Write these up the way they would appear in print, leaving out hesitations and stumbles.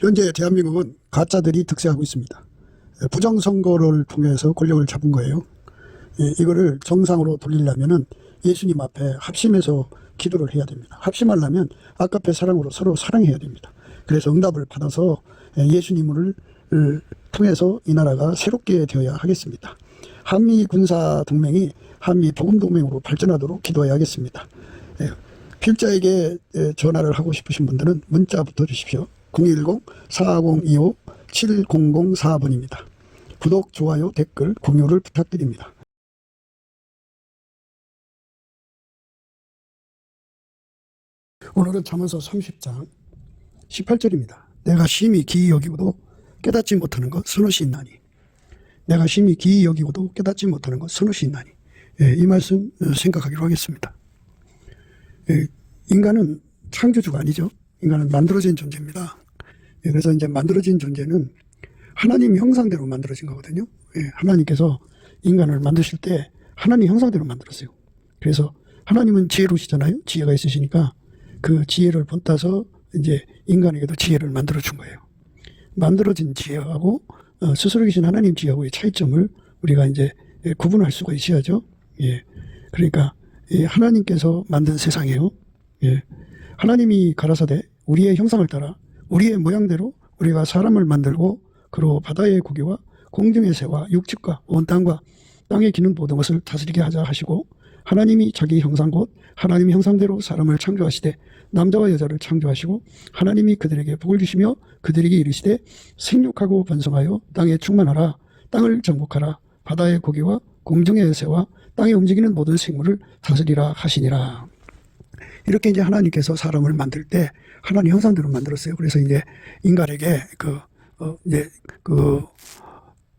현재 대한민국은 가짜들이 득세하고 있습니다. 부정선거를 통해서 권력을 잡은 거예요. 이거를 정상으로 돌리려면은 예수님 앞에 합심해서 기도를 해야 됩니다. 합심하려면 아까페 사랑으로 서로 사랑해야 됩니다. 그래서 응답을 받아서 예수님을 통해서 이 나라가 새롭게 되어야 하겠습니다. 한미 군사 동맹이 한미 복음 동맹으로 발전하도록 기도해야겠습니다. 필자에게 전화를 하고 싶으신 분들은 문자부터 주십시오. 010-4025-7004번입니다. 구독, 좋아요, 댓글, 공유를 부탁드립니다. 오늘은 잠언서 30장 18절입니다. 내가 심히 기이 여기고도 깨닫지 못하는 것 서너시 있나니. 내가 심히 기이 여기고도 깨닫지 못하는 것 서너시 있나니. 이 말씀 생각하기로 하겠습니다. 인간은 창조주가 아니죠. 인간은 만들어진 존재입니다. 그래서 이제 만들어진 존재는 하나님 형상대로 만들어진 거거든요. 하나님께서 인간을 만드실 때 하나님 형상대로 만들었어요. 그래서 하나님은 지혜로우시잖아요. 지혜가 있으시니까 그 지혜를 본따서 이제 인간에게도 지혜를 만들어 준 거예요. 만들어진 지혜하고 스스로 계신 하나님 지혜하고의 차이점을 우리가 이제 구분할 수가 있어야죠. 그러니까 하나님께서 만든 세상이에요. 하나님이 가라사대 우리의 형상을 따라 우리의 모양대로 우리가 사람을 만들고 그로 바다의 고기와 공중의 새와 육축과 온 땅과 땅에 기는 모든 것을 다스리게 하자 하시고, 하나님이 자기 형상 곧 하나님 형상대로 사람을 창조하시되 남자와 여자를 창조하시고 하나님이 그들에게 복을 주시며 그들에게 이르시되 생육하고 번성하여 땅에 충만하라. 땅을 정복하라. 바다의 고기와 공중의 새와 땅에 움직이는 모든 생물을 다스리라 하시니라. 이렇게 이제 하나님께서 사람을 만들 때 하나님 형상대로 만들었어요. 그래서 이제 인간에게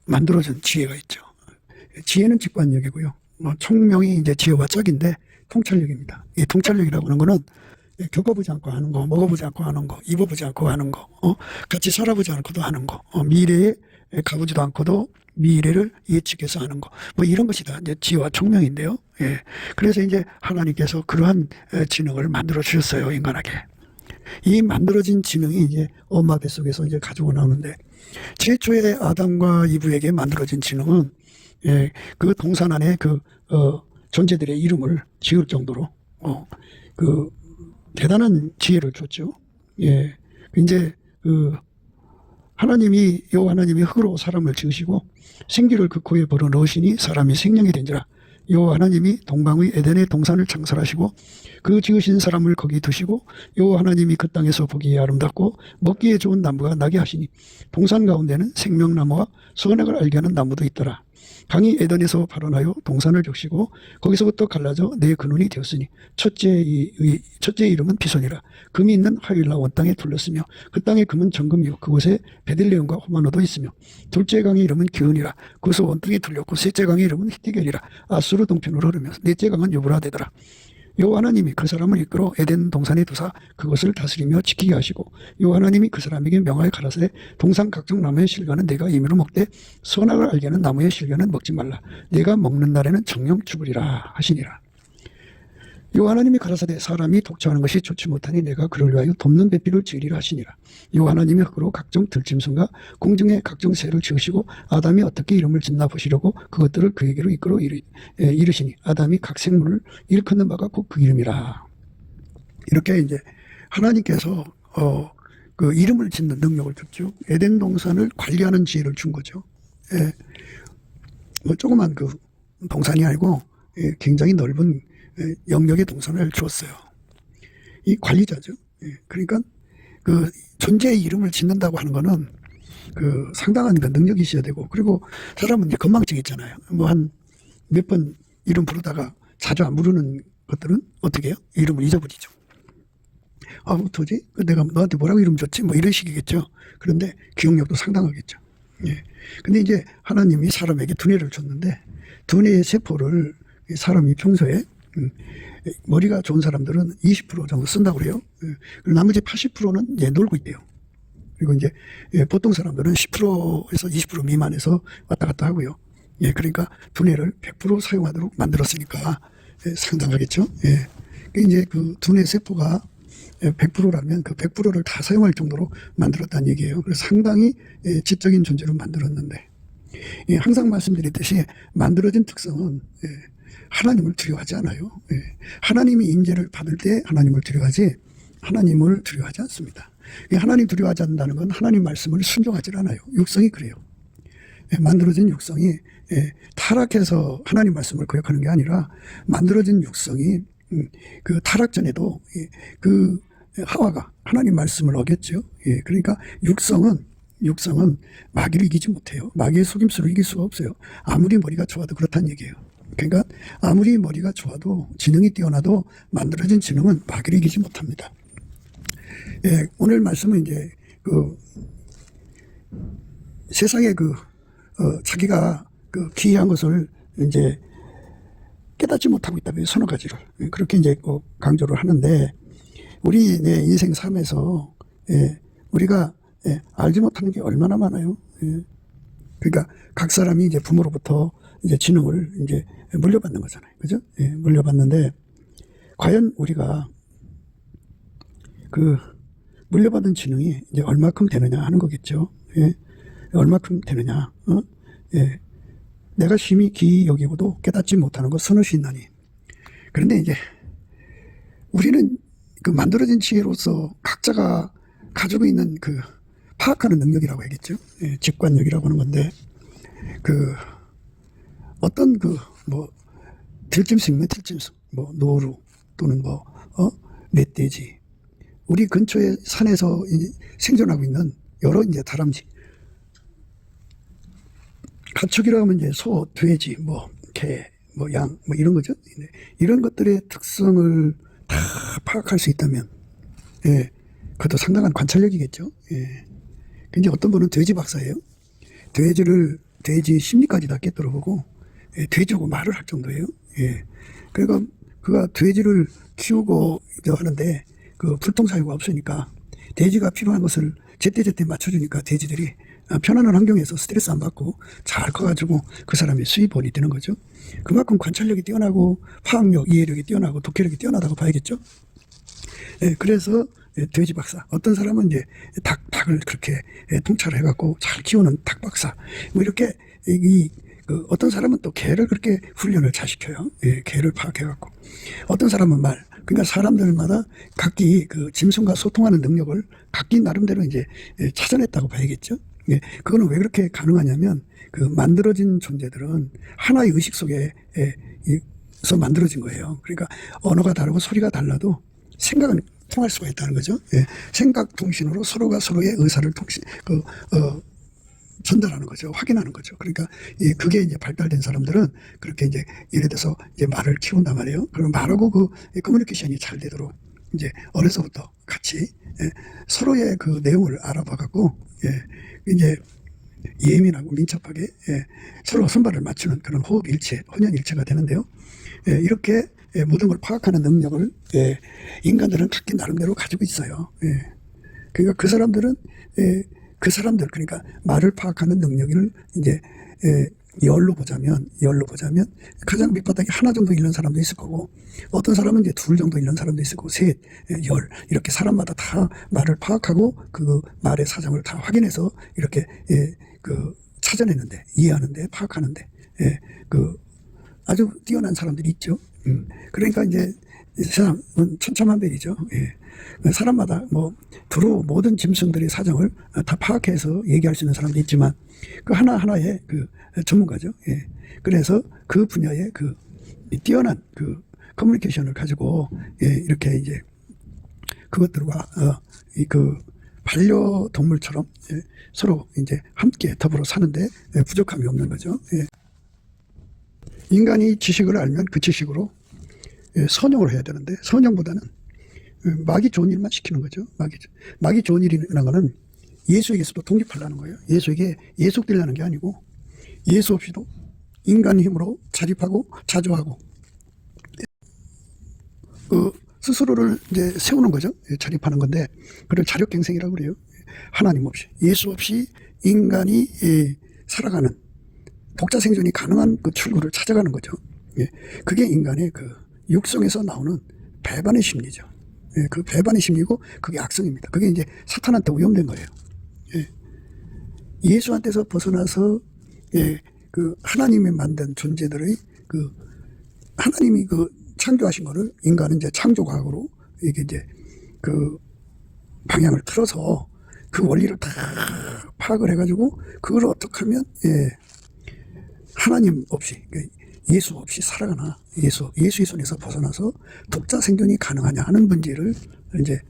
만들어진 지혜가 있죠. 지혜는 직관력이고요. 총명이 이제 지혜와 짝인데 통찰력입니다. 이 통찰력이라고 하는 거는 겪어보지 않고 하는 거, 먹어보지 않고 하는 거, 입어보지 않고 하는 거, 같이 살아보지 않고도 하는 거, 미래에 가보지도 않고도 미래를 예측해서 하는 거, 뭐 이런 것이 다 이제 지혜와 총명인데요. 그래서 이제 하나님께서 그러한 지능을 만들어 주셨어요, 인간에게. 이 만들어진 지능이 이제 엄마 뱃속에서 이제 가지고 나오는데, 최초의 아담과 이브에게 만들어진 지능은 그 동산 안에 존재들의 이름을 지을 정도로 대단한 지혜를 줬죠. 이제 여호와 하나님이 흙으로 사람을 지으시고 생기를 그 코에 불어 넣으시니 사람이 생명이 된지라. 여호와 하나님이 동방의 에덴의 동산을 창설하시고 그 지으신 사람을 거기 두시고 여호와 하나님이 그 땅에서 보기에 아름답고 먹기에 좋은 나무가 나게 하시니 동산 가운데는 생명나무와 선악을 알게 하는 나무도 있더라. 강이 에덴에서 발원하여 동산을 적시고 거기서부터 갈라져 네 근원이 되었으니 첫째의 이름은 비손이라. 금이 있는 하윌라 온 땅에 둘렀으며 그 땅의 금은 정금이요 그곳에 베들레헴과 호마노도 있으며, 둘째 강의 이름은 기은이라. 그것은 온 땅에 둘렸고 셋째 강의 이름은 히티겔이라. 아수르 동편으로 흐르며 넷째 강은 유브라데더라. 여호와 하나님이 그 사람을 이끌어 에덴 동산에 두사 그것을 다스리며 지키게 하시고, 여호와 하나님이 그 사람에게 명하여 가라사대 동산 각종 나무의 실과는 내가 임의로 먹되 선악을 알게 하는 나무의 실과는 먹지 말라. 내가 먹는 날에는 정령 죽으리라 하시니라. 여호와 하나님이 가라사대 사람이 독처하는 것이 좋지 못하니 내가 그를 위하여 돕는 배필을 지으리라 하시니라. 여호와 하나님이 흙으로 각종 들짐승과 공중의 각종 새를 지으시고 아담이 어떻게 이름을 짓나 보시려고 그것들을 그에게로 이끌어 이르시니 아담이 각 생물을 일컫는 바가 곧 그 이름이라. 이렇게 이제 하나님께서 그 이름을 짓는 능력을 줬죠. 에덴 동산을 관리하는 지혜를 준 거죠. 뭐 조그만 그 동산이 아니고 굉장히 넓은 영역의 동산을 주었어요. 이 관리자죠. 그러니까 그 존재의 이름을 짓는다고 하는 거는 그 상당한 그 능력이 있어야 되고, 그리고 사람은 이제 건망증 있잖아요. 뭐 한 몇 번 이름 부르다가 자주 안 부르는 것들은 어떻게 해요? 이름을 잊어버리죠. 어떡하지? 내가 너한테 뭐라고 이름 줬지? 뭐 이런 식이겠죠. 그런데 기억력도 상당하겠죠. 근데 이제 하나님이 사람에게 두뇌를 줬는데 두뇌의 세포를 사람이 평소에 머리가 좋은 사람들은 20% 정도 쓴다고 그래요. 나머지 80%는 이제 놀고 있대요. 그리고 이제 보통 사람들은 10%에서 20% 미만에서 왔다 갔다 하고요. 그러니까 두뇌를 100% 사용하도록 만들었으니까 상당하겠죠. 이제 그 두뇌 세포가 100%라면 그 100%를 다 사용할 정도로 만들었다는 얘기예요. 그래서 상당히 지적인 존재로 만들었는데, 항상 말씀드렸듯이 만들어진 특성은 하나님을 두려워하지 않아요. 하나님이 임재를 받을 때 하나님을 두려워하지 하나님을 두려워하지 않습니다. 하나님 두려워하지 않는다는 건 하나님 말씀을 순종하지 않아요. 육성이 그래요. 만들어진 육성이 타락해서 하나님 말씀을 거역하는 게 아니라, 만들어진 육성이 그 타락 전에도 그 하와가 하나님 말씀을 어겼죠. 그러니까 육성은 마귀를 이기지 못해요. 마귀의 속임수를 이길 수가 없어요. 아무리 머리가 좋아도 그렇다는 얘기예요. 그러니까 아무리 머리가 좋아도, 지능이 뛰어나도 만들어진 지능은 마귀를 이기지 못합니다. 오늘 말씀은 이제 세상에 자기가 기이한 것을 이제 깨닫지 못하고 있다. 서너 가지를 그렇게 이제 강조를 하는데, 우리 내 인생 삶에서 우리가 알지 못하는 게 얼마나 많아요. 그러니까 각 사람이 이제 부모로부터 이제 지능을 이제 물려받는 거잖아요. 그죠? 물려받는데, 과연 우리가 그 물려받은 지능이 이제 얼마큼 되느냐 하는 거겠죠. 얼마큼 되느냐. 내가 심히 기이 여기고도 깨닫지 못하는 것 서너 수 있나니. 그런데 이제 우리는 그 만들어진 지혜로서 각자가 가지고 있는 그 파악하는 능력이라고 해야겠죠. 직관력이라고 하는 건데, 어떤 들짐승이면 들짐승, 노루 또는 멧돼지, 우리 근처의 산에서 생존하고 있는 여러 이제 다람쥐, 가축이라고 하면 이제 소, 돼지, 개, 양, 이런 거죠. 이런 것들의 특성을 다 파악할 수 있다면, 그것도 상당한 관찰력이겠죠. 근데 어떤 분은 돼지 박사예요. 돼지 심리까지 다 깨뜨려 보고, 돼지하고 말을 할 정도예요. 그러니까 그가 돼지를 키우고 하는데, 그 불통사유가 없으니까 돼지가 필요한 것을 제때제때 맞춰주니까 돼지들이 편안한 환경에서 스트레스 안 받고 잘 커가지고 그 사람의 수입원이 되는 거죠. 그만큼 관찰력이 뛰어나고 화학력, 이해력이 뛰어나고 독해력이 뛰어나다고 봐야겠죠. 그래서 돼지 박사, 어떤 사람은 이제 닭을 그렇게 통찰을 해갖고 잘 키우는 닭 박사, 이렇게 어떤 사람은 또 개를 그렇게 훈련을 잘 시켜요. 개를 파악해갖고. 어떤 사람은 말, 그러니까 사람들마다 각기 그 짐승과 소통하는 능력을 각기 나름대로 이제 찾아냈다고 봐야겠죠. 그거는 왜 그렇게 가능하냐면, 그 만들어진 존재들은 하나의 의식 속에서 만들어진 거예요. 그러니까 언어가 다르고 소리가 달라도 생각은 통할 수가 있다는 거죠. 생각 통신으로 서로가 서로의 의사를 전달하는 거죠. 확인하는 거죠. 그러니까 그게 이제 발달된 사람들은 그렇게 이제 예를 들어서 이제 말을 키운단 말이에요. 그럼 말하고 그 커뮤니케이션이 잘 되도록 이제 어려서부터 같이 서로의 그 내용을 알아봐 갖고 이제 예민하고 민첩하게 서로 손발을 맞추는 그런 호흡 일체, 혼연 일체가 되는데요. 이렇게 모든 걸 파악하는 능력을 인간들은 각기 나름대로 가지고 있어요. 그러니까 그 사람들 그러니까 말을 파악하는 능력을 이제 열로 보자면 가장 밑바닥에 하나 정도 있는 사람도 있을 거고, 어떤 사람은 이제 둘 정도 있는 사람도 있을 거고, 셋, 열, 이렇게 사람마다 다 말을 파악하고 그 말의 사정을 다 확인해서 이렇게 찾아내는데, 이해하는데, 파악하는데 아주 뛰어난 사람들이 있죠. 그러니까 이제 세상은 천차만별이죠. 사람마다 두루 모든 짐승들의 사정을 다 파악해서 얘기할 수 있는 사람도 있지만, 그 하나하나의 그 전문가죠. 그래서 그 분야의 그 뛰어난 그 커뮤니케이션을 가지고 이렇게 이제 그것들과 그 반려동물처럼 서로 이제 함께 더불어 사는데 부족함이 없는 거죠. 인간이 지식을 알면 그 지식으로 선용을 해야 되는데, 선용보다는 마귀 좋은 일만 시키는 거죠. 마귀 좋은 일이라는 거는 예수에게서도 독립하려는 거예요. 예수에게 예속되려는 게 아니고, 예수 없이도 인간 힘으로 자립하고 자조하고 스스로를 이제 세우는 거죠. 자립하는 건데, 그걸 자력갱생이라고 그래요. 하나님 없이, 예수 없이 인간이 살아가는 독자 생존이 가능한 그 출구를 찾아가는 거죠. 그게 인간의 그 육성에서 나오는 배반의 심리죠. 예, 그 배반의 심리고 그게 악성입니다. 그게 이제 사탄한테 오염된 거예요. 예. 예수한테서 벗어나서 예, 그 하나님이 만든 존재들의 그 하나님이 그 창조하신 거를 인간은 이제 창조과학으로 이게 이제 그 방향을 틀어서 그 원리를 다 파악을 해가지고 그걸 어떻게 하면 예, 하나님 없이 예수 없이 살아가나 예수의 손에서 벗어나서 독자 생존이 가능하냐 하는 문제를 이제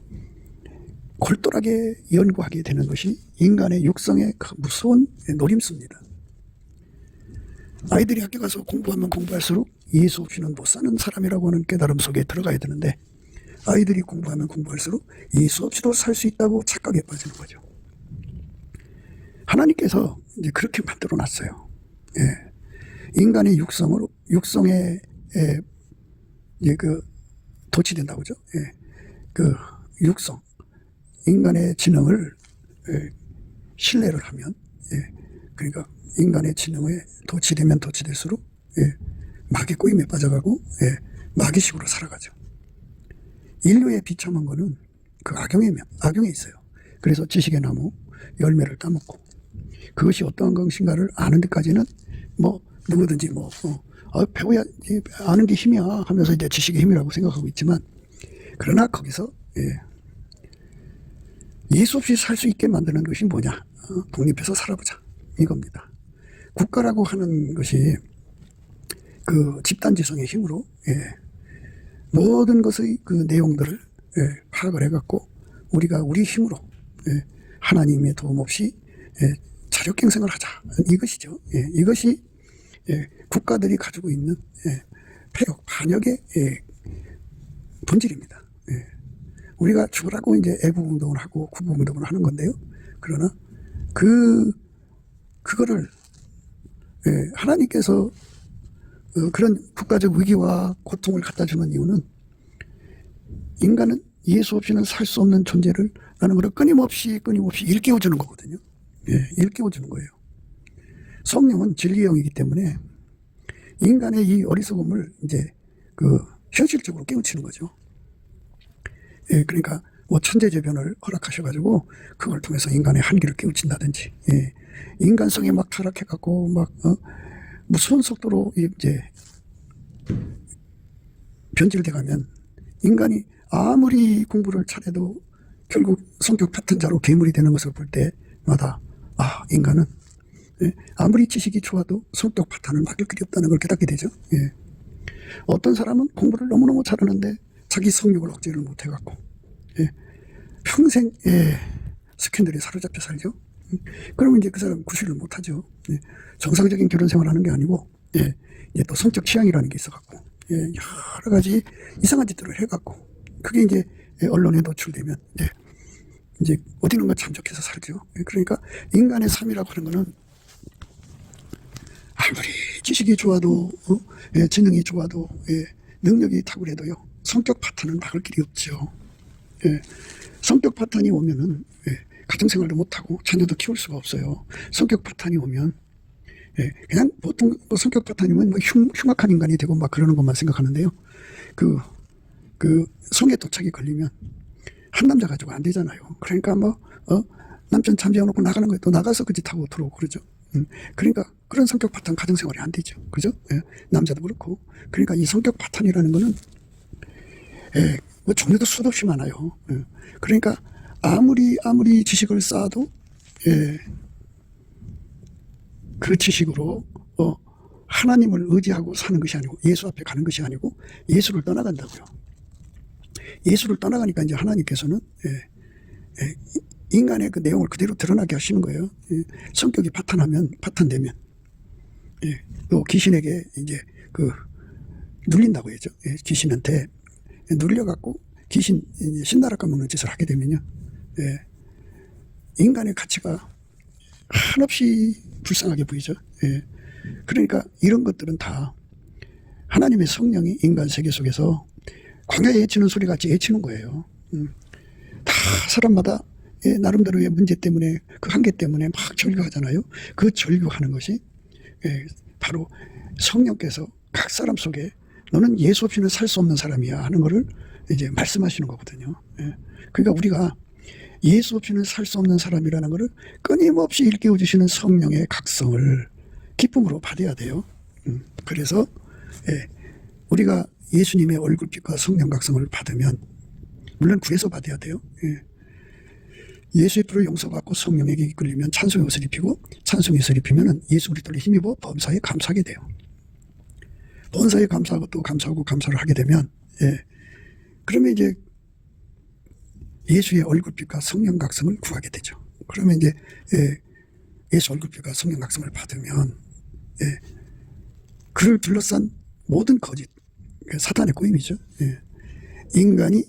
골똘하게 연구하게 되는 것이 인간의 육성의 무서운 노림수입니다. 아이들이 학교 가서 공부하면 공부할수록 예수 없이는 못 사는 사람이라고 하는 깨달음 속에 들어가야 되는데 아이들이 공부하면 공부할수록 예수 없이도 살 수 있다고 착각에 빠지는 거죠. 하나님께서 이제 그렇게 만들어 놨어요. 예. 인간의 육성에 이제 그 도취된다고 그죠? 예. 그 육성, 인간의 지능을 예, 신뢰를 하면, 예. 그러니까 인간의 지능에 도취되면 도취될수록 예, 마귀 꼬임에 빠져가고 예, 마귀식으로 살아가죠. 인류의 비참한 거는 그 악용에 있어요. 그래서 지식의 나무 열매를 따먹고 그것이 어떠한 것인가를 아는 데까지는 뭐 누구든지 뭐 배워야 아는 게 힘이야 하면서 이제 지식의 힘이라고 생각하고 있지만 그러나 거기서 예, 예수 없이 살 수 있게 만드는 것이 뭐냐? 독립해서 살아보자 이겁니다. 국가라고 하는 것이 그 집단지성의 힘으로 예, 모든 것의 그 내용들을 예, 파악을 해갖고 우리가 우리 힘으로 예, 하나님의 도움 없이 예, 자력갱생을 하자 이것이죠. 예, 이것이 예, 국가들이 가지고 있는 예, 폐역 반역의 예, 본질입니다. 예. 우리가 죽으라고 이제 애국운동을 하고 구국운동을 하는 건데요. 그러나 그거를 예, 하나님께서 그런 국가적 위기와 고통을 갖다 주는 이유는 인간은 예수 없이는 살 수 없는 존재를 라는 것을 끊임없이 일깨워주는 거거든요. 예, 일깨워주는 거예요. 성령은 진리의 영이기 때문에 인간의 이 어리석음을 이제 그 현실적으로 깨우치는 거죠. 예, 그러니까 뭐 천재재변을 허락하셔가지고 그걸 통해서 인간의 한계를 깨우친다든지, 예, 인간성이 막 타락해갖고 막 무서운 속도로 이제 변질돼가면 인간이 아무리 공부를 잘해도 결국 성격 패턴자로 괴물이 되는 것을 볼 때마다 인간은 예, 아무리 지식이 좋아도 성격 파탄을 막을 길이 없다는 걸 깨닫게 되죠. 예. 어떤 사람은 공부를 너무너무 잘하는데 자기 성욕을 억제를 못해갖고 예, 평생 예, 스캔들에 사로잡혀 살죠. 그러면 이제 그 사람 구실을 못하죠. 예, 정상적인 결혼 생활하는 게 아니고 예, 또 성적 취향이라는 게 있어갖고 예, 여러 가지 이상한 짓들을 해갖고 그게 이제 언론에 노출되면 이제 어디론가 잠적해서 살죠. 예, 그러니까 인간의 삶이라고 하는 거는 아무리 지식이 좋아도 예, 지능이 좋아도 예, 능력이 탁월해도요 성격 파탄은 막을 길이 없죠. 예, 성격 파탄이 오면은 예, 가정생활도 못하고 자녀도 키울 수가 없어요. 성격 파탄이 오면 예, 그냥 보통 뭐 성격 파탄이면 뭐 흉악한 인간이 되고 막 그러는 것만 생각하는데요. 그 성에 도착이 걸리면 한 남자 가지고 안 되잖아요. 그러니까 뭐 남편 잠재워놓고 나가는 거에 또 나가서 그 짓하고 들어오고 그러죠. 그러니까 그런 성격 파탄 가정생활이 안 되죠. 그죠? 예, 남자도 그렇고. 그러니까 이 성격 파탄이라는 거는 예, 뭐 종류도 수도 없이 많아요. 예, 그러니까 아무리 지식을 쌓아도 예, 그 지식으로 하나님을 의지하고 사는 것이 아니고 예수 앞에 가는 것이 아니고 예수를 떠나간다고요. 예수를 떠나가니까 이제 하나님께서는 인간의 그 내용을 그대로 드러나게 하시는 거예요. 성격이 파탄되면 또 귀신에게 이제 그 눌린다고 했죠. 귀신한테 눌려갖고 귀신 신나라 까먹는 짓을 하게 되면요. 인간의 가치가 한없이 불쌍하게 보이죠. 그러니까 이런 것들은 다 하나님의 성령이 인간 세계 속에서 광야에 애치는 소리 같이 애치는 거예요. 다 사람마다 나름대로의 문제 때문에 그 한계 때문에 막 절규하잖아요. 그 절규하는 것이 바로 성령께서 각 사람 속에 너는 예수 없이는 살 수 없는 사람이야 하는 것을 이제 말씀하시는 거거든요. 예. 그러니까 우리가 예수 없이는 살 수 없는 사람이라는 것을 끊임없이 일깨워 주시는 성령의 각성을 기쁨으로 받아야 돼요. 그래서 예, 우리가 예수님의 얼굴빛과 성령 각성을 받으면, 물론 구해서 받아야 돼요. 예. 예수의 피로 용서받고 성령에게 이끌리면 찬송의 옷을 입히고, 찬송의 옷을 입히면 예수 그리스도를 힘입어 범사에 감사하게 돼요. 범사에 감사하고 또 감사하고 감사를 하게 되면, 예, 그러면 이제 예수의 얼굴빛과 성령 각성을 구하게 되죠. 그러면 이제 예, 예수 얼굴빛과 성령 각성을 받으면, 예, 그를 둘러싼 모든 거짓, 사탄의 꼬임이죠. 예, 인간이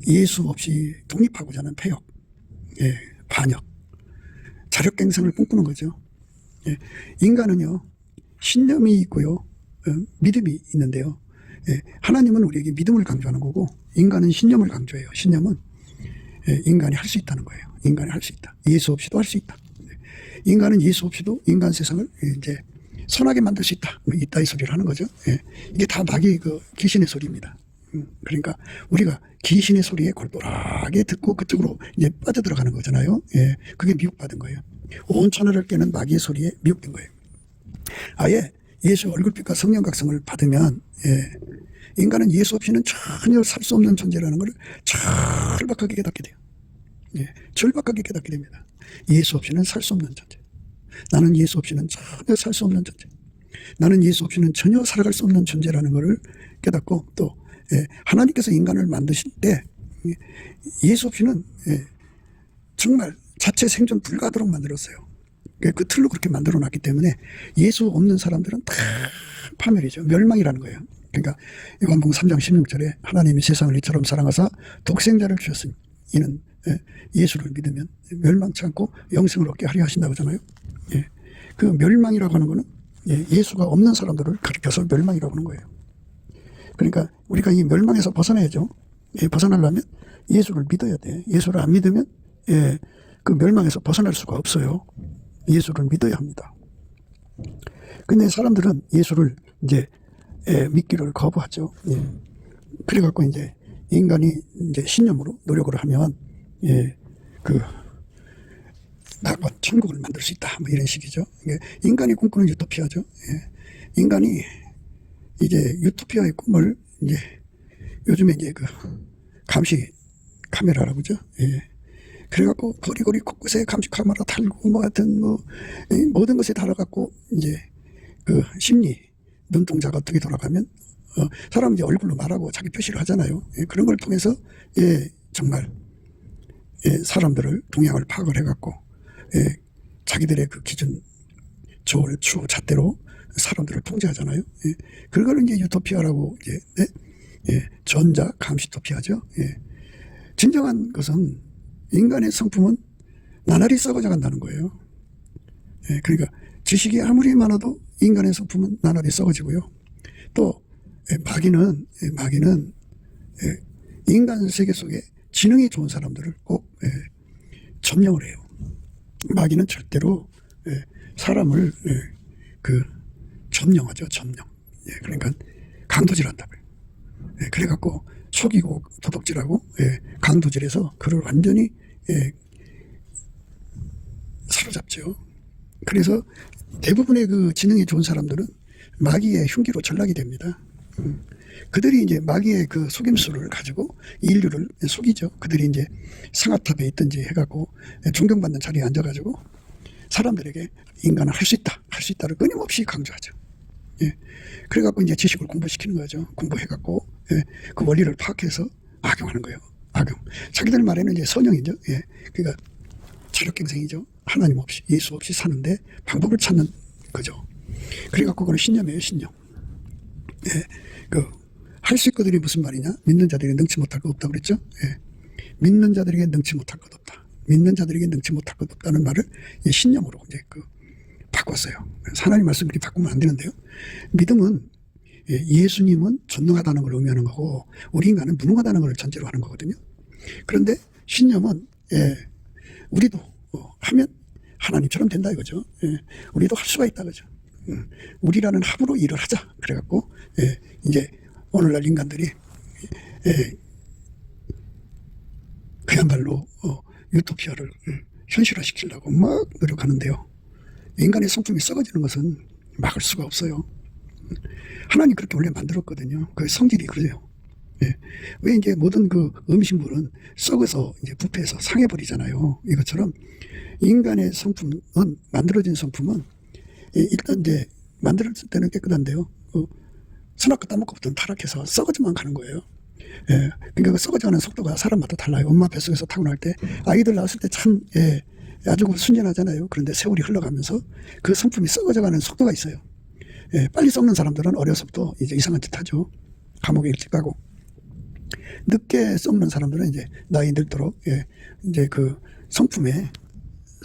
예수 없이 독립하고자 하는 폐역, 예, 반역, 자력갱생을 꿈꾸는 거죠. 예, 인간은요, 신념이 있고요, 믿음이 있는데요. 예, 하나님은 우리에게 믿음을 강조하는 거고, 인간은 신념을 강조해요. 신념은 예, 인간이 할 수 있다는 거예요. 인간이 할 수 있다. 예수 없이도 할 수 있다. 인간은 예수 없이도 인간 세상을 이제 선하게 만들 수 있다. 뭐 이따 이 소리를 하는 거죠. 예, 이게 다 마귀의 그 귀신의 소리입니다. 그러니까 우리가 귀신의 소리에 골똘하게 듣고 그쪽으로 이제 빠져들어가는 거잖아요. 예, 그게 미혹받은 거예요. 온 천하를 깨는 마귀의 소리에 미혹된 거예요. 아예 예수 얼굴빛과 성령 각성을 받으면, 예, 인간은 예수 없이는 전혀 살 수 없는 존재라는 걸 절박하게 깨닫게 돼요. 예, 절박하게 깨닫게 됩니다. 예수 없이는 살 수 없는 존재. 나는 예수 없이는 전혀 살 수 없는 존재. 나는 예수 없이는 전혀 살아갈 수 없는 존재라는 것을 깨닫고, 또 예, 하나님께서 인간을 만드실 때 예수 없이는 예, 정말 자체 생존 불가하도록 만들었어요. 그 틀로 그렇게 만들어 놨기 때문에 예수 없는 사람들은 다 파멸이죠. 멸망이라는 거예요. 그러니까 요한복음 3장 16절에 하나님이 세상을 이처럼 사랑하사 독생자를 주셨으니 이는 예수를 믿으면 멸망치 않고 영생을 얻게 하려 하신다고 하잖아요. 예, 그 멸망이라고 하는 거는 예수가 없는 사람들을 가리켜서 멸망이라고 하는 거예요. 그러니까 우리가 이 멸망에서 벗어나야죠. 예, 벗어나려면 예수를 믿어야 돼. 예수를 안 믿으면 예, 그 멸망에서 벗어날 수가 없어요. 예수를 믿어야 합니다. 근데 사람들은 예수를 이제 믿기를 거부하죠. 예. 그래갖고 이제 인간이 이제 신념으로 노력을 하면 뭐 천국을 만들 수 있다, 뭐 이런 식이죠. 인간이 꿈꾸는 유토피아죠. 예. 인간이 이제 유토피아의 꿈을 이제 요즘에 이제 그 감시 카메라라고 그러죠. 예. 그래갖고 거리거리 곳곳에 감시 카메라 달고 뭐 하여튼 뭐 모든 것에 달아갖고 이제 그 심리 눈동자가 어떻게 돌아가면 사람은 이제 얼굴로 말하고 자기 표시를 하잖아요. 예. 그런 걸 통해서 예, 정말 예, 사람들을 동향을 파악을 해갖고 예, 자기들의 그 기준 저울 추 잣대로 사람들을 통제하잖아요. 예. 그걸 이제 유토피아라고 이제 예, 전자 감시토피아죠. 예. 진정한 것은 인간의 성품은 나날이 썩어져 간다는 거예요. 예, 그러니까 지식이 아무리 많아도 인간의 성품은 나날이 썩어지고요. 또 마귀는 인간 세계 속에 지능이 좋은 사람들을 꼭 점령을 해요. 마귀는 절대로 사람을 그 점령하죠. 점령. 예, 그러니까 강도질한다고요. 예, 그래갖고 속이고 도둑질하고 강도질해서 그를 완전히 사로잡죠. 그래서 대부분의 그 지능이 좋은 사람들은 마귀의 흉기로 전락이 됩니다. 그들이 이제 마귀의 그 속임수를 가지고 인류를 속이죠. 그들이 이제 상아탑에 있든지 해갖고 존경받는 자리에 앉아가지고 사람들에게 인간은 할 수 있다, 할 수 있다를 끊임없이 강조하죠. 예. 그래갖고 이제 지식을 공부시키는 거죠. 공부해갖고 그 원리를 파악해서 악용하는 거예요. 악용. 자기들 말에는 이제 선영이죠. 예. 그러니까 자력갱생이죠. 하나님 없이 예수 없이 사는데 방법을 찾는 거죠. 그래갖고 그건 신념이에요. 신념. 예. 할 수 있거든이 무슨 말이냐? 믿는 자들에게 능치 못할 것 없다고 그랬죠. 예. 믿는 자들에게 능치 못할 것 없다. 믿는 자들에게 능치 못할 것 없다는 말을 신념으로 이제 바꿨어요. 하나님 말씀 그렇게 바꾸면 안 되는데요. 믿음은 예수님은 전능하다는 걸 의미하는 거고 우리 인간은 무능하다는 걸 전제로 하는 거거든요. 그런데 신념은 우리도 하면 하나님처럼 된다 이거죠. 우리도 할 수가 있다 그죠. 우리라는 합으로 일을 하자. 그래갖고 이제 오늘날 인간들이 예, 그야말로 유토피아를 현실화시키려고 막 노력하는데요. 인간의 성품이 썩어지는 것은 막을 수가 없어요. 하나님 그렇게 원래 만들었거든요. 그 성질이 그래요. 예. 왜 이제 모든 그 음식물은 썩어서 이제 부패해서 상해버리잖아요. 이것처럼 인간의 성품은, 만들어진 성품은 일단 이제 만들었을 때는 깨끗한데요. 선악과 따먹고부터는 타락해서 썩어져만 가는 거예요. 예. 그러니까 그 썩어져가는 속도가 사람마다 달라요. 엄마 뱃속에서 타고날 때 아이들 낳았을 때 참 아주 순진하잖아요. 그런데 세월이 흘러가면서 그 성품이 썩어져가는 속도가 있어요. 예. 빨리 썩는 사람들은 어려서부터 이제 이상한 짓 하죠. 감옥에 일찍 가고. 늦게 썩는 사람들은 이제 나이 들도록 이제 그 성품에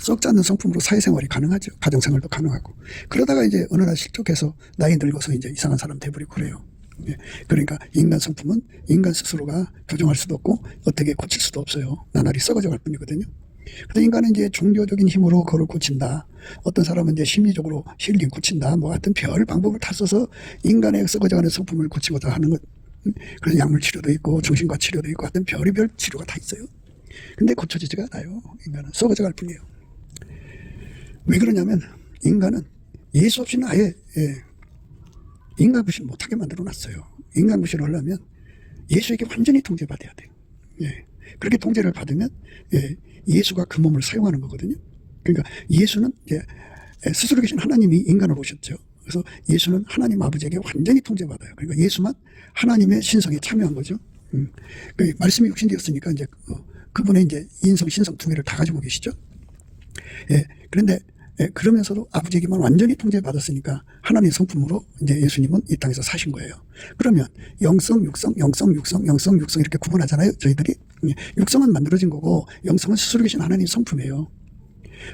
썩지 않는 성품으로 사회생활이 가능하죠. 가정생활도 가능하고. 그러다가 이제 어느 날 실족해서 나이 늙어서 이제 이상한 사람 돼버리고 그래요. 그러니까 인간 성품은 인간 스스로가 교정할 수도 없고 어떻게 고칠 수도 없어요. 나날이 썩어져 갈 뿐이거든요. 근데 인간은 이제 종교적인 힘으로 그걸 고친다. 어떤 사람은 이제 심리적으로 힐링 고친다. 뭐 하여튼 별 방법을 다 써서 인간의 썩어져가는 성품을 고치고자 하는 것. 그래서 약물 치료도 있고 정신과 치료도 있고 하여튼 별의별 치료가 다 있어요. 근데 고쳐지지가 않아요. 인간은 썩어져 갈 뿐이에요. 왜 그러냐면 인간은 예수 없이는 아예 인간 구실 못하게 만들어 놨어요. 인간 구실을 하려면 예수에게 완전히 통제받아야 돼요. 그렇게 통제를 받으면 예수가 그 몸을 사용하는 거거든요. 그러니까 예수는 스스로 계신 하나님이 인간으로 오셨죠. 그래서 예수는 하나님 아버지에게 완전히 통제받아요. 그러니까 예수만 하나님의 신성에 참여한 거죠. 그 말씀이 육신되었으니까 이제 그분의 이제 인성, 신성 두 개를 다 가지고 계시죠. 그런데 그러면서도 아버지에게만 완전히 통제받았으니까 하나님의 성품으로 이제 예수님은 이 땅에서 사신 거예요. 그러면 영성, 육성, 영성, 육성, 영성, 육성 이렇게 구분하잖아요. 저희들이. 육성은 만들어진 거고 영성은 스스로 계신 하나님의 성품이에요.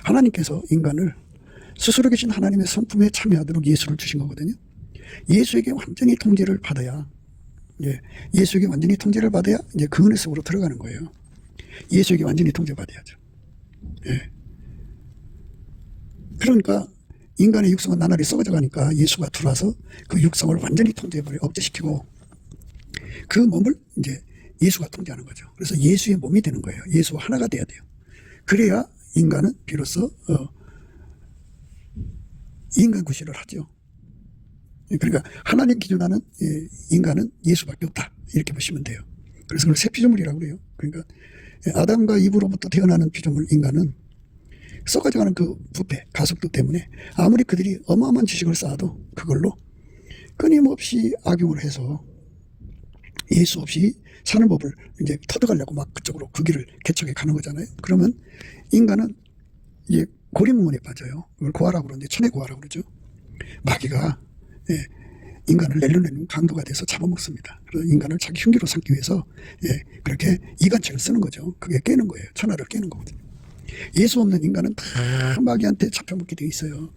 하나님께서 인간을 스스로 계신 하나님의 성품에 참여하도록 예수를 주신 거거든요. 예수에게 완전히 통제를 받아야, 예수에게 완전히 통제를 받아야 이제 그 은혜 속으로 들어가는 거예요. 예수에게 완전히 통제받아야죠. 그러니까 인간의 육성은 나날이 썩어져 가니까 예수가 들어와서 그 육성을 완전히 통제해버려 억제시키고 그 몸을 이제 예수가 통제하는 거죠. 그래서 예수의 몸이 되는 거예요. 예수와 하나가 돼야 돼요. 그래야 인간은 비로소 인간 구실을 하죠. 그러니까 하나님 기준하는 인간은 예수밖에 없다 이렇게 보시면 돼요. 그래서 그걸 새 피조물이라고 그래요. 그러니까 아담과 이브로부터 태어나는 피조물 인간은 썩어져가는 그 부패, 가속도 때문에 아무리 그들이 어마어마한 지식을 쌓아도 그걸로 끊임없이 악용을 해서 예수 없이 사는 법을 이제 터득하려고 막 그쪽으로 그 길을 개척해 가는 거잖아요. 그러면 인간은 이제 고리문문에 빠져요. 그걸 고아라고 그러는데 천의 고아라고 그러죠. 마귀가 인간을 내려내는 강도가 돼서 잡아먹습니다. 그래서 인간을 자기 흉기로 삼기 위해서 그렇게 이간책을 쓰는 거죠. 그게 깨는 거예요. 천하를 깨는 거거든요. 예수 없는 인간은 다 마귀한테 잡혀먹게 돼 있어요.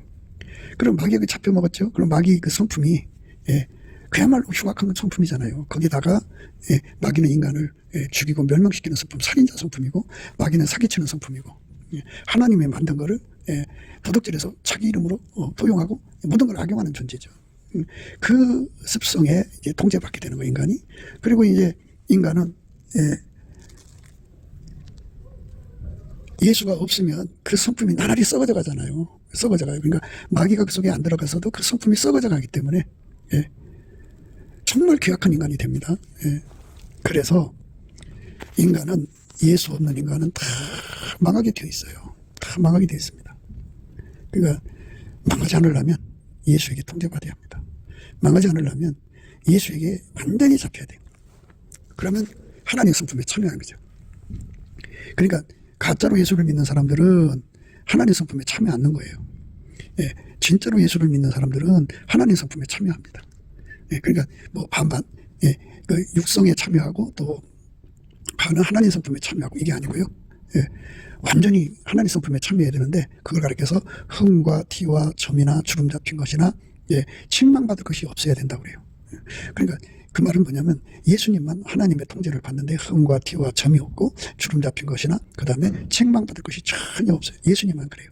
그럼 마귀에게 잡혀먹었죠. 그럼 마귀 그 성품이 그야말로 흉악한 성품이잖아요. 거기다가 마귀는 인간을 죽이고 멸망시키는 성품, 살인자 성품이고 마귀는 사기치는 성품이고 하나님의 만든 거를 도둑질해서 자기 이름으로 도용하고 모든 걸 악용하는 존재죠. 그 습성에 이제 통제받게 되는 거예요, 인간이. 그리고 이제 인간은 예수가 없으면 그 성품이 나날이 썩어져 가잖아요. 썩어져 가요. 그러니까 마귀가 그 속에 안 들어가서도 그 성품이 썩어져 가기 때문에 정말 귀약한 인간이 됩니다. 그래서 인간은 예수 없는 인간은 다 망하게 되어 있어요. 다 망하게 되어 있습니다. 그러니까 망하지 않으려면 예수에게 통제받아야 합니다. 망하지 않으려면 예수에게 완전히 잡혀야 돼요. 그러면 하나님의 성품에 참여하는 거죠. 그러니까 가짜로 예수를 믿는 사람들은 하나님 성품에 참여 않는 거예요. 진짜로 예수를 믿는 사람들은 하나님 성품에 참여합니다. 그러니까 뭐 반반, 그 육성에 참여하고 또 반은 하나님 성품에 참여하고 이게 아니고요. 완전히 하나님 성품에 참여해야 되는데 그걸 가리켜서 흠과 티와 점이나 주름 잡힌 것이나 책망받을 것이 없어야 된다고 그래요. 그러니까 그 말은 뭐냐면 예수님만 하나님의 통제를 받는데 흠과 티와 점이 없고 주름 잡힌 것이나 그 다음에 책망받을 것이 전혀 없어요. 예수님만 그래요.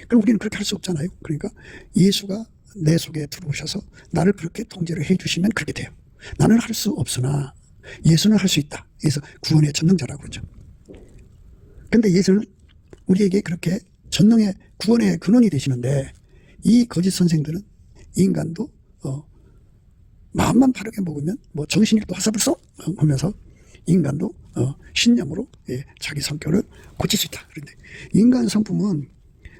그럼 우리는 그렇게 할 수 없잖아요. 그러니까 예수가 내 속에 들어오셔서 나를 그렇게 통제를 해 주시면 그렇게 돼요. 나는 할 수 없으나 예수는 할 수 있다. 그래서 구원의 전능자라고 그러죠. 근데 예수는 우리에게 그렇게 전능의 구원의 근원이 되시는데, 이 거짓 선생들은 인간도 마음만 바르게 먹으면 뭐 정신일도 화사불성 하면서 인간도 신념으로 자기 성격을 고칠 수 있다. 그런데 인간 성품은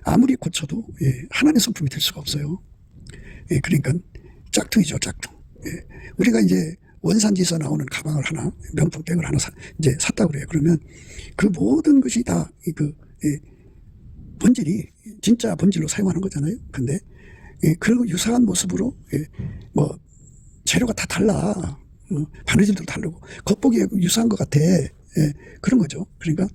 아무리 고쳐도 하나님의 성품이 될 수가 없어요. 그러니까 짝퉁이죠, 짝퉁. 우리가 이제 원산지에서 나오는 가방을 하나, 명품백을 하나 이제 샀다고 그래요. 그러면 그 모든 것이 다 본질이 진짜 본질로 사용하는 거잖아요. 근데 그리고 유사한 모습으로 뭐 재료가 다 달라. 바느질도 다르고 겉보기에 유사한 것 같아. 그런 거죠. 그러니까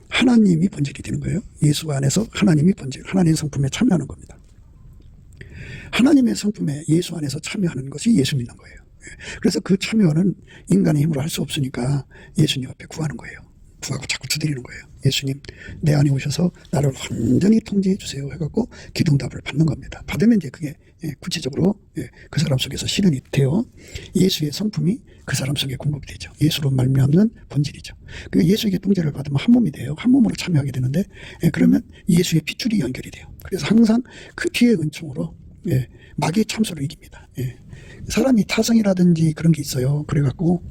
하나님이 본질이 되는 거예요. 예수 안에서 하나님이 본질, 하나님의 성품에 참여하는 겁니다. 하나님의 성품에 예수 안에서 참여하는 것이 예수 믿는 거예요. 그래서 그 참여는 인간의 힘으로 할 수 없으니까 예수님 앞에 구하는 거예요. 구하고 자꾸 두드리는 거예요. 예수님, 내 안에 오셔서 나를 완전히 통제해 주세요 해갖고 기도응답을 받는 겁니다. 받으면 이제 그게 구체적으로 그 사람 속에서 실현이 되어 예수의 성품이 그 사람 속에 공급이 되죠. 예수로 말미암는 본질이죠. 그 예수에게 통제를 받으면 한 몸이 돼요. 한 몸으로 참여하게 되는데 그러면 예수의 핏줄이 연결이 돼요. 그래서 항상 그 피의 은총으로 마귀의 참소를 이깁니다. 사람이 타성이라든지 그런 게 있어요. 그래갖고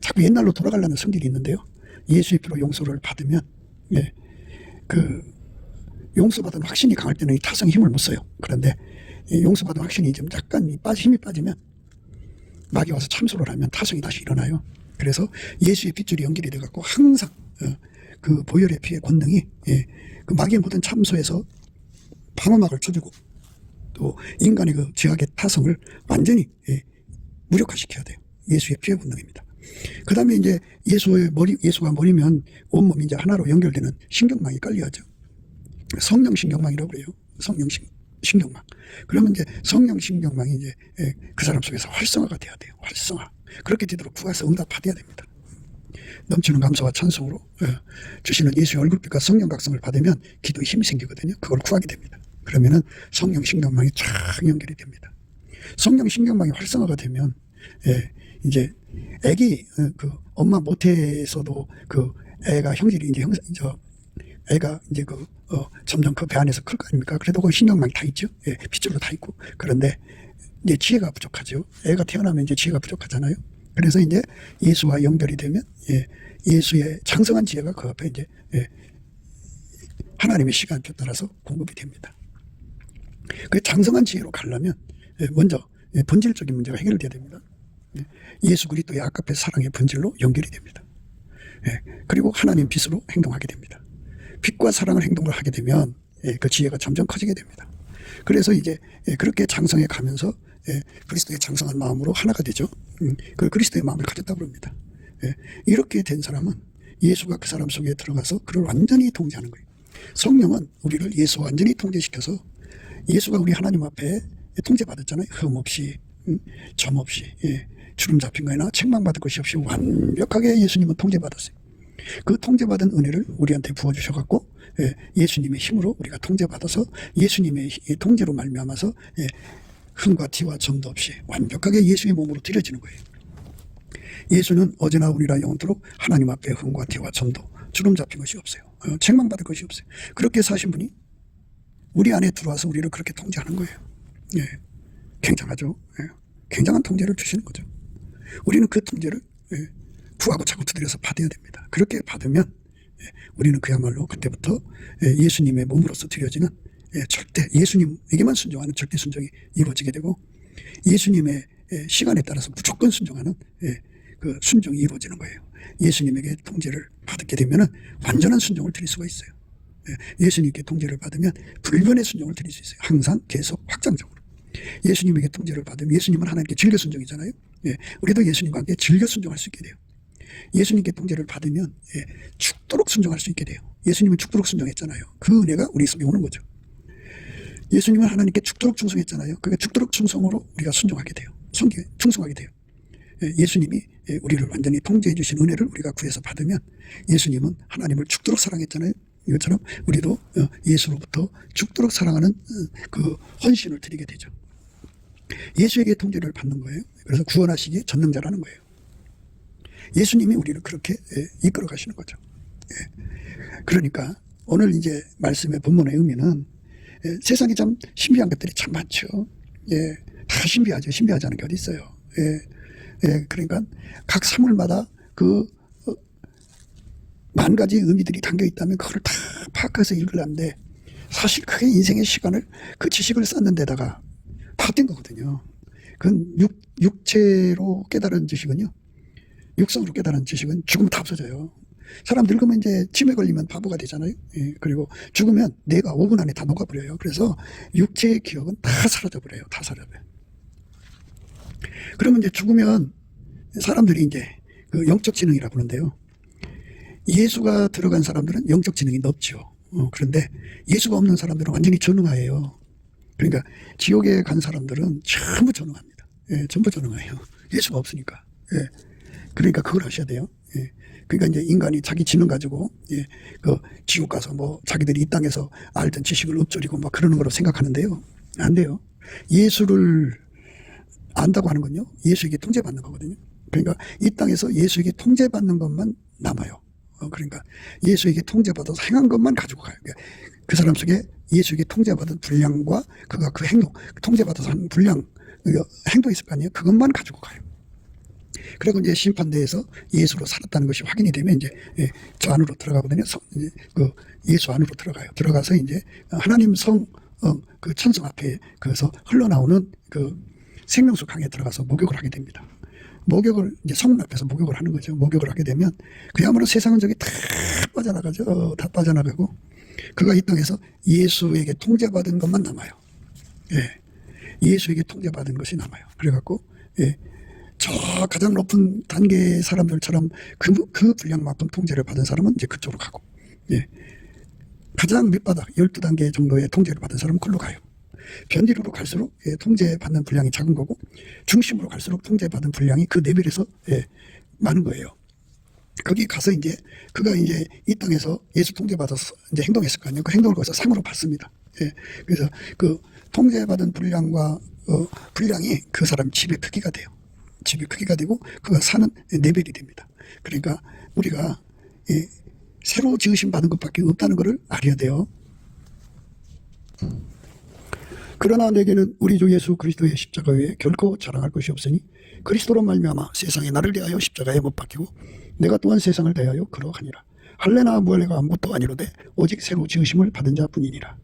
자꾸 옛날로 돌아가려는 성질이 있는데요. 예수의 피로 용서를 받으면 그 용서받은 확신이 강할 때는 이 타성이 힘을 못 써요. 그런데 용서받은 확신이 좀 약간 힘이 빠지면 마귀 와서 참소를 하면 타성이 다시 일어나요. 그래서 예수의 핏줄이 연결이 돼갖고 항상 그 보혈의 피의 권능이 그 마귀의 모든 참소에서 방어막을 쳐주고 또 인간의 그 죄악의 타성을 완전히 무력화시켜야 돼요. 예수의 피의 권능입니다. 그 다음에 이제 예수가 머리면 온몸이 이제 하나로 연결되는 신경망이 깔려야죠. 성령 신경망이라고 그래요. 성령 신경망. 그러면 이제 성령 신경망이 이제 그 사람 속에서 활성화가 돼야 돼요. 활성화. 그렇게 되도록 구하서 응답받아야 됩니다. 넘치는 감사와 찬송으로 주시는 예수의 얼굴빛과 성령 각성을 받으면 기도에 힘이 생기거든요. 그걸 구하게 됩니다. 그러면은 성령 신경망이 쫙 연결이 됩니다. 성령 신경망이 활성화가 되면 이제 애기 그 엄마 모태에서도 그 애가 형질이 이제 애가 이제 점점 그 배 안에서 클 거 아닙니까? 그래도 그 신경망이 다 있죠. 핏줄로 다 있고. 그런데 이제 지혜가 부족하죠. 애가 태어나면 이제 지혜가 부족하잖아요. 그래서 이제 예수와 연결이 되면 예수의 장성한 지혜가 그 앞에 이제 하나님의 시간표 따라서 공급이 됩니다. 그 장성한 지혜로 가려면 먼저 본질적인 문제가 해결돼야 됩니다. 예수 그리스도의 아까페 사랑의 본질로 연결이 됩니다. 그리고 하나님 빛으로 행동하게 됩니다. 빛과 사랑을 행동을 하게 되면 그 지혜가 점점 커지게 됩니다. 그래서 이제 그렇게 장성해 가면서 그리스도의 장성한 마음으로 하나가 되죠. 그 그리스도의 마음을 가졌다고 합니다. 이렇게 된 사람은 예수가 그 사람 속에 들어가서 그를 완전히 통제하는 거예요. 성령은 우리를 예수와 완전히 통제시켜서 예수가 우리 하나님 앞에 통제받았잖아요. 흠 없이 점 없이 주름 잡힌 거나 책망받을 것이 없이 완벽하게 예수님은 통제받았어요. 그 통제받은 은혜를 우리한테 부어주셔갖고 예수님의 힘으로 우리가 통제받아서 예수님의 통제로 말미암아서 흠과 티와 점도 없이 완벽하게 예수의 몸으로 드려지는 거예요. 예수는 어제나 오늘이라 영원토록 하나님 앞에 흠과 티와 점도 주름 잡힌 것이 없어요. 책망받을 것이 없어요. 그렇게 사신 분이 우리 안에 들어와서 우리를 그렇게 통제하는 거예요. 굉장하죠. 굉장한 통제를 주시는 거죠. 우리는 그 통제를 구하고 자꾸 두드려서 받아야 됩니다. 그렇게 받으면 우리는 그야말로 그때부터 예수님의 몸으로서 드려지는 절대 예수님에게만 순종하는 절대 순종이 이루어지게 되고 예수님의 시간에 따라서 무조건 순종하는 그 순종이 이루어지는 거예요. 예수님에게 통제를 받게 되면 완전한 순종을 드릴 수가 있어요. 예수님께 통제를 받으면 불변의 순종을 드릴 수 있어요. 항상 계속 확장적으로. 예수님에게 통제를 받으면 예수님은 하나님께 즐겨 순종이잖아요. 우리도 예수님과 함께 즐겨 순종할 수 있게 돼요. 예수님께 통제를 받으면 죽도록 순종할 수 있게 돼요. 예수님은 죽도록 순종했잖아요. 그 은혜가 우리 속에 오는 거죠. 예수님은 하나님께 죽도록 충성했잖아요. 그러니까 죽도록 충성으로 우리가 순종하게 돼요. 충성하게 돼요. 예수님이 우리를 완전히 통제해 주신 은혜를 우리가 구해서 받으면 예수님은 하나님을 죽도록 사랑했잖아요. 이것처럼 우리도 예수로부터 죽도록 사랑하는 그 헌신을 드리게 되죠. 예수에게 통제를 받는 거예요. 그래서 구원하시기에 전능자라는 거예요. 예수님이 우리를 그렇게 이끌어 가시는 거죠. 그러니까 오늘 이제 말씀의 본문의 의미는 세상에 참 신비한 것들이 참 많죠. 다 신비하죠. 신비하지 않은 게 어디 있어요. 그러니까 각 사물마다 그 만 가지 의미들이 담겨 있다면 그걸 다 파악해서 읽으려는데 사실 그게 인생의 시간을 그 지식을 쌓는 데다가 다 뛴 거거든요. 그건 육체로 깨달은 지식은요, 육성으로 깨달은 지식은 죽으면 다 없어져요. 사람 늙으면 이제 치매 걸리면 바보가 되잖아요. 그리고 죽으면 뇌가 5분 안에 다 녹아버려요. 그래서 육체의 기억은 다 사라져버려요. 다 사라져버려요. 그러면 이제 죽으면 사람들이 이제 그 영적 지능이라고 하는데요. 예수가 들어간 사람들은 영적 지능이 높죠. 그런데 예수가 없는 사람들은 완전히 전능하예요. 그러니까 지옥에 간 사람들은 전부 전능합니다. 전부 전능해요. 예수가 없으니까. 그러니까 그걸 하셔야 돼요. 그러니까 이제 인간이 자기 지능 가지고 그 지옥 가서 뭐 자기들이 이 땅에서 알던 지식을 읊조리고 막 그러는 거로 생각하는데요. 안 돼요. 예수를 안다고 하는 건요, 예수에게 통제받는 거거든요. 그러니까 이 땅에서 예수에게 통제받는 것만 남아요. 그러니까 예수에게 통제받아서 행한 것만 가지고 가요. 그러니까 그 사람 속에 예수에게 통제받은 분량과 그가 그 행동, 통제받아서 한 분량, 행동이 있을 거 아니에요. 그것만 가지고 가요. 그리고 이제 심판대에서 예수로 살았다는 것이 확인이 되면 이제 저 안으로 들어가거든요. 그 예수 안으로 들어가요. 들어가서 이제 하나님 그 천성 앞에 그래서 흘러나오는 그 생명수 강에 들어가서 목욕을 하게 됩니다. 목욕을 이제 성문 앞에서 목욕을 하는 거죠. 목욕을 하게 되면 그야말로 세상은 저기 다 빠져나가죠. 다 빠져나가고 그가 이 땅에서 예수에게 통제받은 것만 남아요. 예수에게 통제받은 것이 남아요. 그래갖고 저 가장 높은 단계의 사람들처럼 그 분량만큼 통제를 받은 사람은 이제 그쪽으로 가고, 가장 밑바닥 12단계 정도의 통제를 받은 사람은 그걸로 가요. 변리로 갈수록 통제받는 분량이 작은 거고, 중심으로 갈수록 통제받은 분량이 그 레벨에서 많은 거예요. 거기 가서 이제 그가 이제 이 땅에서 예수 통제받아서 이제 행동했을 거 아니에요. 그 행동을 거기서 상으로 받습니다. 그래서 그 통제받은 분량과 분량이 그 사람 집의 크기가 돼요. 집이 크기가 되고 그가 사는 레벨이 됩니다. 그러니까 우리가 새로 지으심 받은 것밖에 없다는 것을 알아야 돼요. 그러나 내게는 우리 주 예수 그리스도의 십자가 외에 결코 자랑할 것이 없으니 그리스도로 말미암아 세상에 나를 대하여 십자가에 못 박히고 내가 또한 세상을 대하여 그러하니라. 할례나 무할례가 아무것도 아니로되 오직 새로 지으심을 받은 자뿐이니라.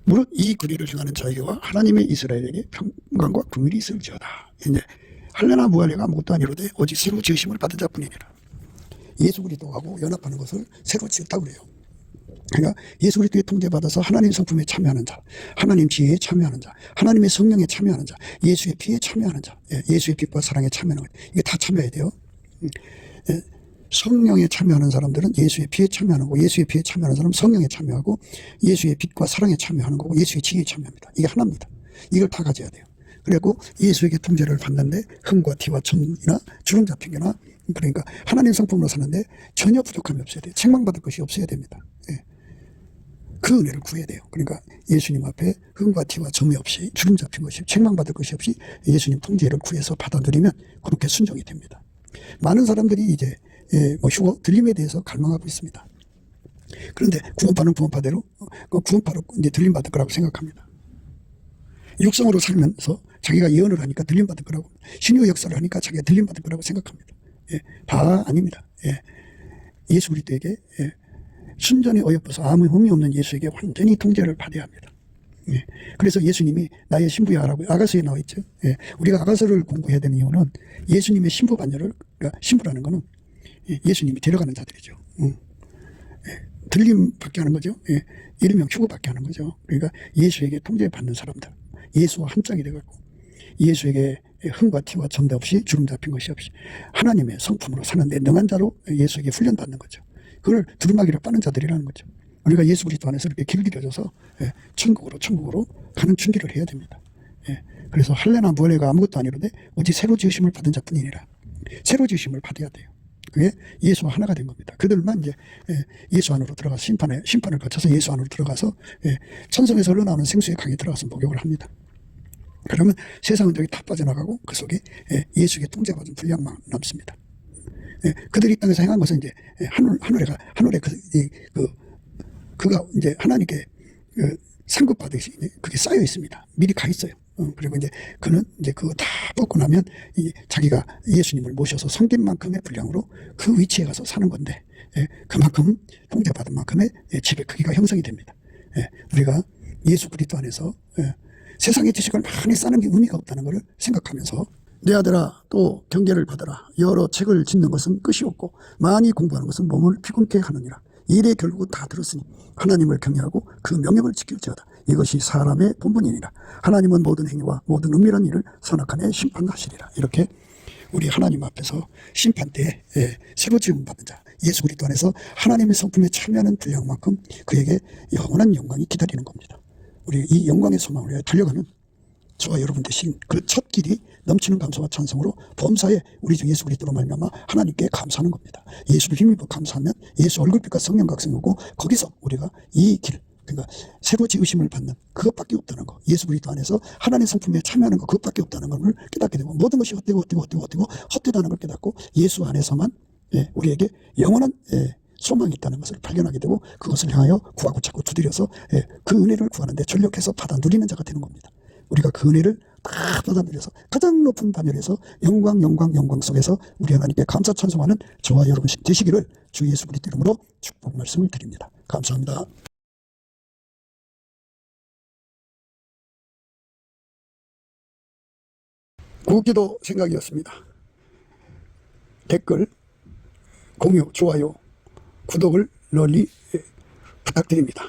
무릇 이 거리를 행하는 자에게와 하나님의 이스라엘에게 평강과 긍휼이 있을지어다. 이제 할례나 무할례가 아무것도 아니로되 오직 새로 지으심을 받은 자뿐이니라. 예수 그리스도하고 연합하는 것을 새로 지었다고 그래요. 그러니까 예수 그리스도에 통제받아서 하나님 성품에 참여하는 자, 하나님 지혜에 참여하는 자, 하나님의 성령에 참여하는 자, 예수의 피에 참여하는 자, 예수의 빛과 사랑에 참여하는 것, 이게 다 참여해야 돼요. 성령에 참여하는 사람들은 예수의 피에 참여하는 거고, 예수의 피에 참여하는 사람은 성령에 참여하고, 예수의 빛과 사랑에 참여하는 거고, 예수의 지혜에 참여합니다. 이게 하나입니다. 이걸 다 가져야 돼요. 그리고 예수에게 통제를 받는데 흠과 티와 점이나 주름 잡힌거나, 그러니까 하나님 성품으로 사는데 전혀 부족함이 없어야 돼요. 책망받을 것이 없어야 됩니다. 그 은혜를 구해야 돼요. 그러니까 예수님 앞에 흠과 티와 점이 없이, 주름 잡힌 것이, 책망받을 것이 없이 예수님 통제를 구해서 받아들이면 그렇게 순종이 됩니다. 많은 사람들이 이제 휴거, 들림에 대해서 갈망하고 있습니다. 그런데 구원파는 구원파대로 구원파로 이제 들림받을 거라고 생각합니다. 육성으로 살면서 자기가 예언을 하니까 들림받을 거라고, 신유 역사를 하니까 자기가 들림받을 거라고 생각합니다. 다 아닙니다. 예수 그리스도에게 순전히 어여뻐서 아무 흠이 없는 예수에게 완전히 통제를 받아야 합니다. 그래서 예수님이 나의 신부야라고 아가서에 나와 있죠. 우리가 아가서를 공부해야 되는 이유는 예수님의 신부 반열을, 그러니까 신부라는 거는 예수님이 데려가는 자들이죠. 들림 받게 하는 거죠. 일명 휴거 받게 하는 거죠. 그러니까 예수에게 통제받는 사람들, 예수와 한 짝이 되고 예수에게 흠과 티와 점도 없이 주름 잡힌 것이 없이 하나님의 성품으로 사는데 능한 자로 예수에게 훈련받는 거죠. 그걸 두루마기를 빠는 자들이라는 거죠. 우리가 예수 그리스도 안에서 이렇게 길 길어져서 천국으로 가는 준비를 해야 됩니다. 그래서 할례나 무할례가 아무것도 아니로되 오직 새로 지으심을 받은 자뿐이니라. 새로 지으심을 받아야 돼요. 그게 예수와 하나가 된 겁니다. 그들만 이제 예수 안으로 들어가서 심판을 거쳐서 예수 안으로 들어가서 천성에서 흘러나오는 생수의 강에 들어가서 목욕을 합니다. 그러면 세상은 저기 다 빠져나가고 그 속에 예수에게 통제받은 분량만 남습니다. 그들이 땅에서 행한 것은 이제 하늘에 그가 이제 하나님께 상급받듯이 그게 쌓여 있습니다. 미리 가 있어요. 그리고 이제 그는 이제 그거 다 뽑고 나면 자기가 예수님을 모셔서 섬긴 만큼의 분량으로 그 위치에 가서 사는 건데, 그만큼 봉제받은 만큼의 지배 크기가 형성이 됩니다. 우리가 예수 그리스도 안에서 세상의 지식을 많이 쌓는 게 의미가 없다는 것을 생각하면서, 내 아들아 또 경계를 받아라. 여러 책을 짓는 것은 끝이 없고 많이 공부하는 것은 몸을 피곤케 하느니라. 일의 결국은 다 들었으니 하나님을 경외하고 그 명령을 지킬지어다. 이것이 사람의 본분이니라. 하나님은 모든 행위와 모든 은밀한 일을 선악하에 심판하시리라. 이렇게 우리 하나님 앞에서 심판 때에 새로 지음 받은 자 예수 그리스도 안에서 하나님의 성품에 참여하는 분량만큼 그에게 영원한 영광이 기다리는 겁니다. 우리 이 영광의 소망을 위해 달려가는 저와 여러분 되신 그 첫 길이 넘치는 감사와 찬송으로 범사에 우리 주 예수 그리스도로 말미암아 하나님께 감사하는 겁니다. 예수를 힘입어 감사하면 예수 얼굴빛과 성령 각성하고, 거기서 우리가 이 길, 그러니까 새로 지으심을 받는 그것밖에 없다는 거, 예수 그리스도 안에서 하나님의 성품에 참여하는 거, 그것밖에 없다는 것을 깨닫게 되고, 모든 것이 헛되고 헛되다는 걸 깨닫고 예수 안에서만 우리에게 영원한 소망이 있다는 것을 발견하게 되고, 그것을 향하여 구하고 찾고 두드려서 그 은혜를 구하는데 전력해서 받아 누리는 자가 되는 겁니다. 우리가 그 은혜를 다 받아 누려서 가장 높은 반열에서 영광 속에서 우리 하나님께 감사 찬송하는 저와 여러분 되시기를 주 예수 그리스도 이름으로 축복 말씀을 드립니다. 감사합니다. 구기도 생각이었습니다. 댓글, 공유, 좋아요, 구독을 널리 부탁드립니다.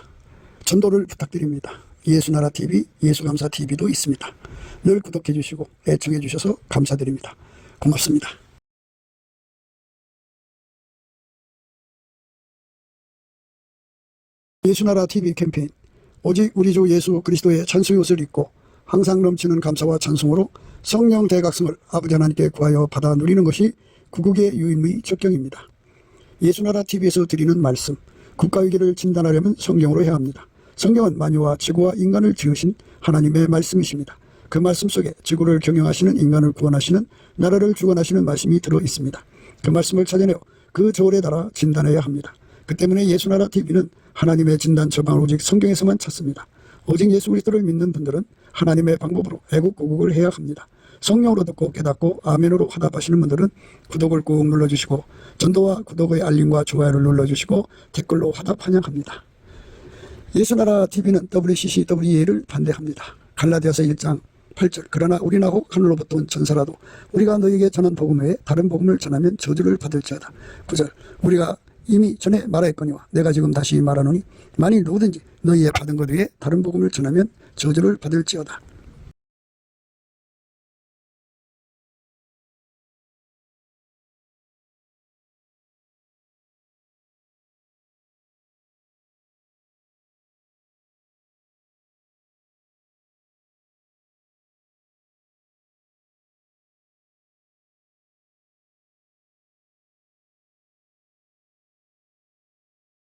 전도를 부탁드립니다. 예수나라TV, 예수감사TV도 있습니다. 늘 구독해 주시고 애청해 주셔서 감사드립니다. 고맙습니다. 예수나라TV 캠페인, 오직 우리 주 예수 그리스도의 찬송옷을 입고 항상 넘치는 감사와 찬송으로 성령 대각성을 아버지 하나님께 구하여 받아 누리는 것이 구국의 유임의 적경입니다. 예수나라TV에서 드리는 말씀, 국가위기를 진단하려면 성경으로 해야 합니다. 성경은 만유와 지구와 인간을 지으신 하나님의 말씀이십니다. 그 말씀 속에 지구를 경영하시는, 인간을 구원하시는, 나라를 주관하시는 말씀이 들어 있습니다. 그 말씀을 찾아내어 그 저울에 달아 진단해야 합니다. 그 때문에 예수나라TV는 하나님의 진단 처방을 오직 성경에서만 찾습니다. 오직 예수 그리스도를 믿는 분들은 하나님의 방법으로 애국고국을 해야 합니다. 성령으로 듣고 깨닫고 아멘으로 화답하시는 분들은 구독을 꾹 눌러주시고, 전도와 구독의 알림과 좋아요를 눌러주시고 댓글로 화답 환영합니다. 예수나라TV는 WCCWA를 반대합니다. 갈라디아서 1장 8절, 그러나 우리나 혹 하늘로부터 온 천사라도 우리가 너희에게 전한 복음 외에 다른 복음을 전하면 저주를 받을지어다. 9절, 우리가 이미 전에 말하였거니와 내가 지금 다시 말하노니 만일 누구든지 너희의 받은 것 외에 다른 복음을 전하면 저주를 받을지어다.